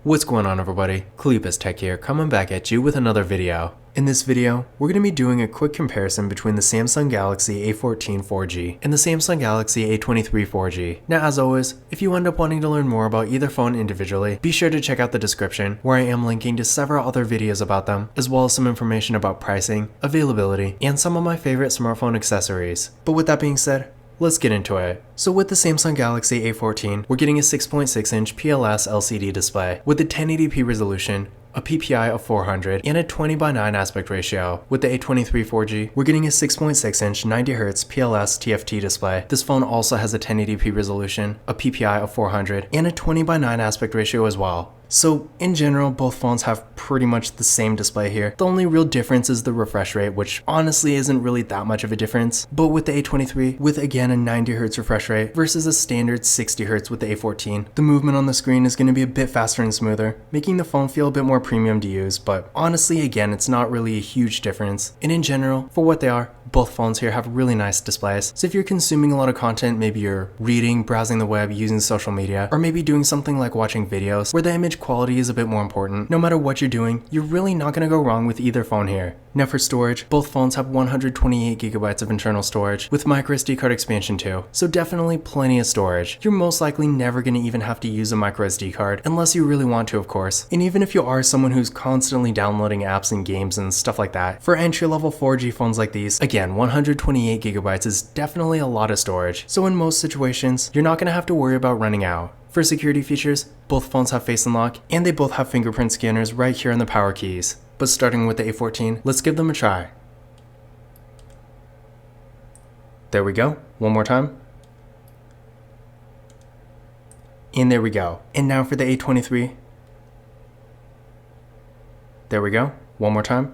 What's going on, everybody? Cleopus Tech here, coming back at you with another video. In this video, we're going to be doing a quick comparison between the Samsung Galaxy A14 4G and the Samsung Galaxy A23 4G. Now, as always, if you end up wanting to learn more about either phone individually, be sure to check out the description, where I am linking to several other videos about them, as well as some information about pricing, availability, and some of my favorite smartphone accessories. But with that being said, let's get into it. So with the Samsung Galaxy A14, we're getting a 6.6-inch PLS LCD display with a 1080p resolution, a PPI of 400, and a 20:9 aspect ratio. With the A23 4G, we're getting a 6.6-inch 90Hz PLS TFT display. This phone also has a 1080p resolution, a PPI of 400, and a 20:9 aspect ratio as well. So in general, both phones have pretty much the same display here. The only real difference is the refresh rate, which honestly isn't really that much of a difference. But with the A23, with again a 90Hz refresh rate versus a standard 60Hz with the A14, the movement on the screen is going to be a bit faster and smoother, making the phone feel a bit more premium to use. But honestly, again, it's not really a huge difference. And in general, for what they are, both phones here have really nice displays. So if you're consuming a lot of content, maybe you're reading, browsing the web, using social media, or maybe doing something like watching videos where the image quality is a bit more important, no matter what you're doing, you're really not going to go wrong with either phone here. Now for storage, both phones have 128GB of internal storage with microSD card expansion too, so definitely plenty of storage. You're most likely never going to even have to use a microSD card, unless you really want to, of course. And even if you are someone who's constantly downloading apps and games and stuff like that, for entry-level 4G phones like these, again, 128GB is definitely a lot of storage, so in most situations, you're not going to have to worry about running out. For security features, both phones have Face Unlock, and they both have fingerprint scanners right here on the power keys. But starting with the A14, let's give them a try. There we go, one more time. And there we go. And now for the A23. There we go, one more time.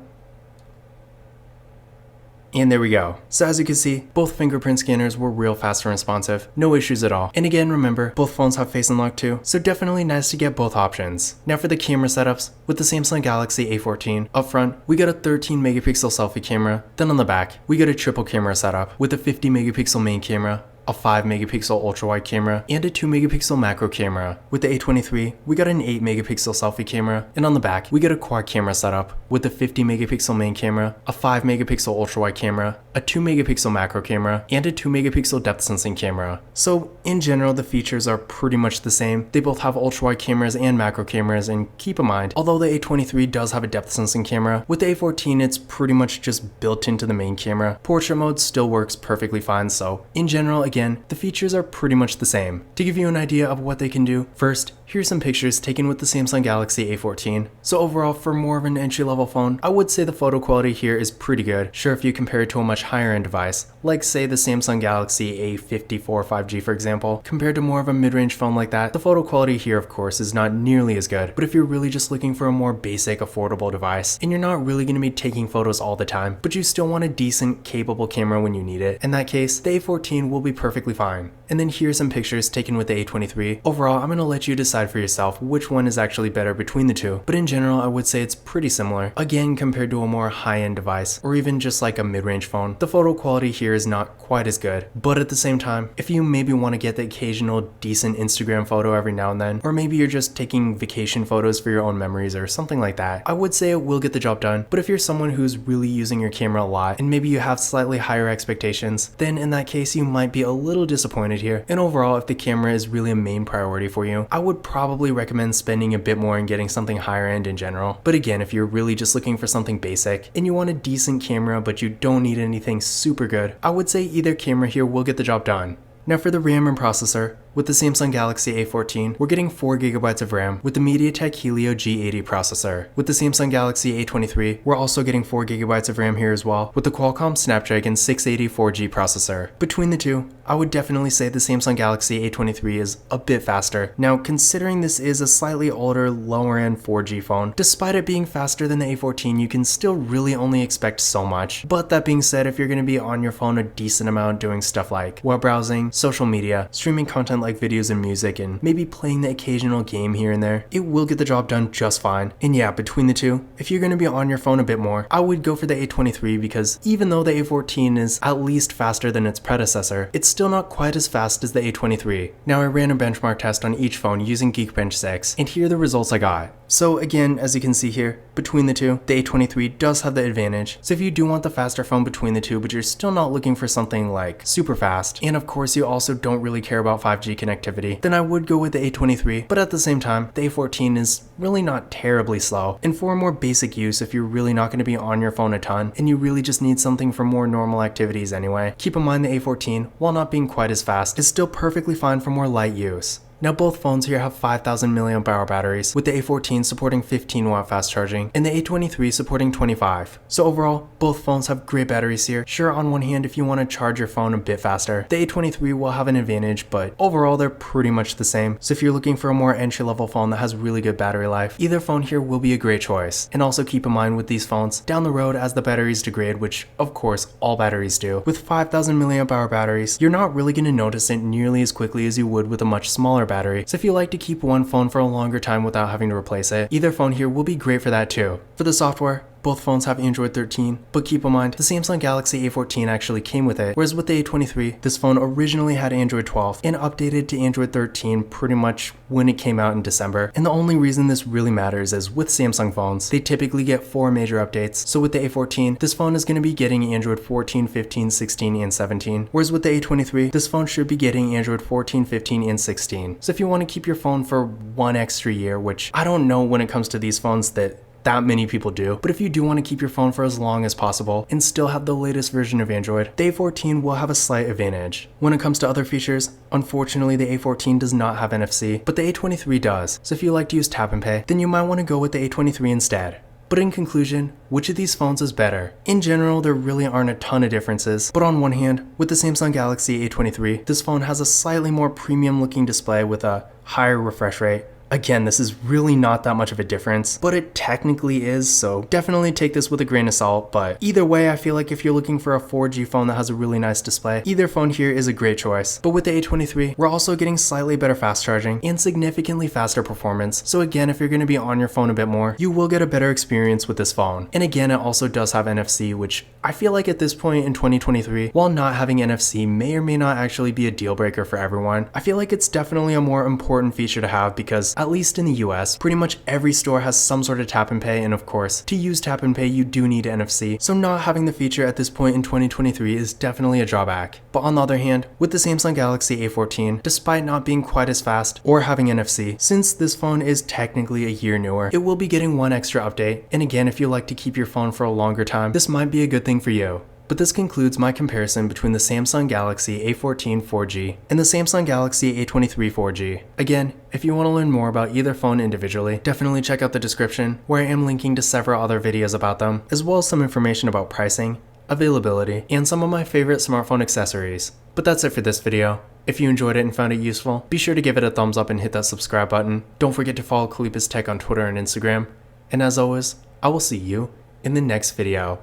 And there we go. So as you can see, both fingerprint scanners were real fast and responsive, no issues at all. And again, remember, both phones have Face Unlock too, so definitely nice to get both options. Now for the camera setups, with the Samsung Galaxy A14, up front, we got a 13MP selfie camera, then on the back, we got a triple camera setup with a 50MP main camera, a 5MP ultra-wide camera, and a 2MP macro camera. With the A23, we got an 8MP selfie camera, and on the back, we got a quad camera setup with a 50MP main camera, a 5MP ultra-wide camera, a 2MP macro camera, and a 2MP depth sensing camera. So in general, the features are pretty much the same. They both have ultra-wide cameras and macro cameras, and keep in mind, although the A23 does have a depth sensing camera, with the A14 it's pretty much just built into the main camera. Portrait mode still works perfectly fine, so in general, again, the features are pretty much the same. To give you an idea of what they can do, first, here's some pictures taken with the Samsung Galaxy A14. So overall, for more of an entry-level phone, I would say the photo quality here is pretty good. Sure, if you compare it to a much higher-end device, like say the Samsung Galaxy A54 5G for example, compared to more of a mid-range phone like that, the photo quality here of course is not nearly as good. But if you're really just looking for a more basic, affordable device, and you're not really going to be taking photos all the time, but you still want a decent, capable camera when you need it, in that case, the A14 will be perfectly fine. And then here's some pictures taken with the A23. Overall, I'm going to let you decide for yourself which one is actually better between the two, but in general, I would say it's pretty similar. Again, compared to a more high-end device, or even just like a mid-range phone, the photo quality here is not quite as good. But at the same time, if you maybe want to get the occasional decent Instagram photo every now and then, or maybe you're just taking vacation photos for your own memories or something like that, I would say it will get the job done. But if you're someone who's really using your camera a lot, and maybe you have slightly higher expectations, then in that case, you might be a little disappointed here. And overall, if the camera is really a main priority for you, I would probably recommend spending a bit more and getting something higher end in general. But again, if you're really just looking for something basic and you want a decent camera but you don't need anything super good, I would say either camera here will get the job done. Now for the RAM and processor, with the Samsung Galaxy A14, we're getting 4GB of RAM with the MediaTek Helio G80 processor. With the Samsung Galaxy A23, we're also getting 4GB of RAM here as well with the Qualcomm Snapdragon 680 4G processor. Between the two, I would definitely say the Samsung Galaxy A23 is a bit faster. Now, considering this is a slightly older, lower-end 4G phone, despite it being faster than the A14, you can still really only expect so much. But that being said, if you're going to be on your phone a decent amount doing stuff like web browsing, social media, streaming content like videos and music and maybe playing the occasional game here and there, it will get the job done just fine. And yeah, between the two, if you're going to be on your phone a bit more, I would go for the A23 because even though the A14 is at least faster than its predecessor, it's still not quite as fast as the A23. Now I ran a benchmark test on each phone using Geekbench 6, and here are the results I got. So again, as you can see here, between the two, the A23 does have the advantage. So if you do want the faster phone between the two, but you're still not looking for something like super fast, and of course you also don't really care about 5G connectivity, then I would go with the A23, but at the same time, the A14 is really not terribly slow. And for a more basic use, if you're really not going to be on your phone a ton, and you really just need something for more normal activities anyway, keep in mind the A14, while not being quite as fast, is still perfectly fine for more light use. Now both phones here have 5,000 mAh batteries, with the A14 supporting 15 watt fast charging and the A23 supporting 25. So overall, both phones have great batteries here. Sure, on one hand, if you want to charge your phone a bit faster, the A23 will have an advantage, but overall they're pretty much the same. So if you're looking for a more entry-level phone that has really good battery life, either phone here will be a great choice. And also keep in mind with these phones, down the road as the batteries degrade, which of course all batteries do, with 5,000 mAh batteries, you're not really going to notice it nearly as quickly as you would with a much smaller battery. So if you like to keep one phone for a longer time without having to replace it, either phone here will be great for that too. For the software, both phones have Android 13, but keep in mind, the Samsung Galaxy A14 actually came with it, whereas with the A23, this phone originally had Android 12 and updated to Android 13 pretty much when it came out in December. And the only reason this really matters is with Samsung phones, they typically get 4 major updates. So with the A14, this phone is going to be getting Android 14, 15, 16, and 17, whereas with the A23, this phone should be getting Android 14, 15, and 16. So if you want to keep your phone for 1 extra year, which I don't know when it comes to these phones that many people do, but if you do want to keep your phone for as long as possible and still have the latest version of Android, the A14 will have a slight advantage. When it comes to other features, unfortunately the A14 does not have NFC, but the A23 does. So if you like to use tap and pay, then you might want to go with the A23 instead. But in conclusion, which of these phones is better? In general, there really aren't a ton of differences, but on one hand, with the Samsung Galaxy A23, this phone has a slightly more premium looking display with a higher refresh rate. Again, this is really not that much of a difference, but it technically is, so definitely take this with a grain of salt. But either way, I feel like if you're looking for a 4G phone that has a really nice display, either phone here is a great choice. But with the A23, we're also getting slightly better fast charging and significantly faster performance. So again, if you're going to be on your phone a bit more, you will get a better experience with this phone. And again, it also does have NFC, which I feel like at this point in 2023, while not having NFC may or may not actually be a deal breaker for everyone, I feel like it's definitely a more important feature to have because at least in the US, pretty much every store has some sort of tap and pay, and of course, to use tap and pay you do need NFC, so not having the feature at this point in 2023 is definitely a drawback. But on the other hand, with the Samsung Galaxy A14, despite not being quite as fast or having NFC, since this phone is technically a year newer, it will be getting 1 extra update, and again, if you like to keep your phone for a longer time, this might be a good thing for you. But this concludes my comparison between the Samsung Galaxy A14 4G and the Samsung Galaxy A23 4G. Again, if you want to learn more about either phone individually, definitely check out the description where I am linking to several other videos about them, as well as some information about pricing, availability, and some of my favorite smartphone accessories. But that's it for this video. If you enjoyed it and found it useful, be sure to give it a thumbs up and hit that subscribe button. Don't forget to follow Kalipis Tech on Twitter and Instagram. And as always, I will see you in the next video.